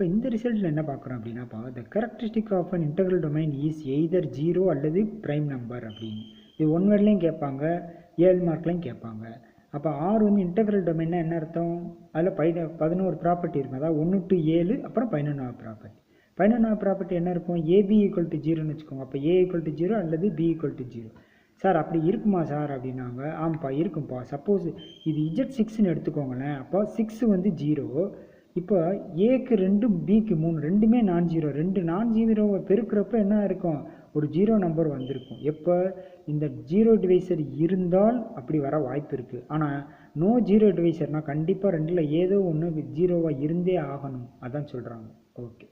இப்போ இந்த ரிசல்ட்டில் என்ன பார்க்குறோம் அப்படின்னாப்பா, the characteristic of an integral domain is either 0 அல்லது ப்ரைம் நம்பர் அப்படின்னு. இது 1 வேர்ட்லையும் கேட்பாங்க, 7 மார்க்லையும் கேட்பாங்க. அப்போ ஆர் வந்து இன்டெக்ரல் டொமைன்னா என்ன அர்த்தம்? அதில் 11 ப்ராப்பர்ட்டி இருக்கும். அதாவது 1 to 7, அப்புறம் 11வது ப்ராப்பர்ட்டி. 11வது ப்ராப்பர்ட்டி என்ன இருக்கும்? ஏபி ஈக்குவல் டு 0ன்னு வச்சுக்கோங்க. அப்போ ஏ ஈக்குவல் டு 0 அல்லது பி ஈக்குவல் டு 0. சார் அப்படி இருக்குமா சார் அப்படின்னாங்க. ஆமாப்பா இருக்கும்ப்பா. சப்போஸ் இது Z6ன்னு எடுத்துக்கோங்களேன். அப்போ 6 வந்து 0. இப்போ ஏக்கு 2 பிக்கு 3 ரெண்டுமே நான் ஜீரோ. 2 நான் ஜீரோவை பெருக்கிறப்ப என்ன இருக்கும்? ஒரு 0 நம்பர் வந்திருக்கும். எப்போ இந்த 0 டிவைசர் இருந்தால் அப்படி வர வாய்ப்பு இருக்குது. ஆனால் நோ 0 டிவைசர்னால் கண்டிப்பாக 2ல் ஏதோ ஒன்று 0வாக இருந்தே ஆகணும். அதான் சொல்கிறாங்க. ஓகே,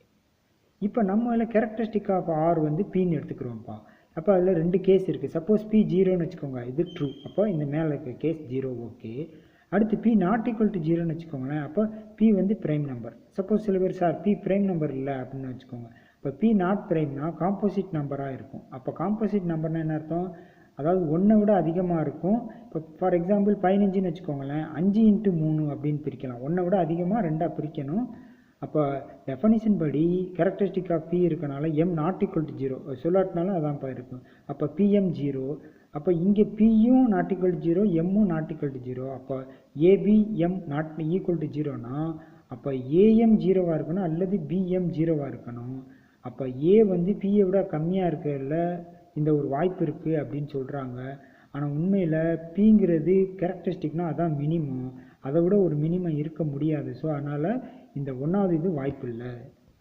இப்போ நம்மள கேரக்டரிஸ்டிக் ஆஃப் ஆர் வந்து பின்னு எடுத்துக்கிறோம்ப்பா. அப்போ அதில் 2 கேஸ் இருக்குது. சப்போஸ் பி 0ன்னு வச்சுக்கோங்க, இது ட்ரூ. அப்போ இந்த மேலே இருக்க கேஸ் 0. ஓகே, அடுத்து பி நாட் ஈக்குவல் டு 0ன்னு வச்சுக்கோங்களேன். அப்போ பி வந்து ப்ரைம் நம்பர். சப்போஸ் சில பேர் சார் பி ப்ரைம் நம்பர் இல்லை அப்படின்னு வச்சுக்கோங்க. இப்போ பி நாட் ப்ரைம்னா காம்போசிட் நம்பராக இருக்கும். அப்போ காம்போசிட் நம்பர்னால் என்ன அர்த்தம்? அதாவது 1 விட அதிகமாக இருக்கும். இப்போ ஃபார் எக்ஸாம்பிள் 15ன்னு வச்சுக்கோங்களேன். 5 × 3 அப்படின்னு பிரிக்கலாம். 1 விட அதிகமாக 2ஆக பிரிக்கணும். அப்போ டெஃபனிஷன் படி கேரக்டரிஸ்டிக் ஆஃப் பி இருக்கனால எம் நாட் ஈக்குவல் டு 0 சொல்லாட்டினாலும் அதான்ப்பா இருக்கும். அப்போ பிஎம் 0. அப்போ இங்கே பியும் நாட் ஈக்குவல் டு 0, எம்மும் நாட் ஈக்குவல் டு 0. அப்போ ஏபிஎம் நாட் ஈக்குவல் டு 0னா அப்போ ஏஎம் 0வாக இருக்கணும் அல்லது பிஎம் 0வாக இருக்கணும். அப்போ ஏ வந்து பியை விட கம்மியாக இருக்கிறதுல இந்த ஒரு வாய்ப்பு இருக்குது அப்படின்னு சொல்கிறாங்க. ஆனால் உண்மையில் பிங்கிறது கேரக்டரிஸ்டிக்னால் அதான் மினிமம். அதை விட ஒரு மினிமம் இருக்க முடியாது. ஸோ அதனால் இந்த 1வது இது வாய்ப்பு இல்லை.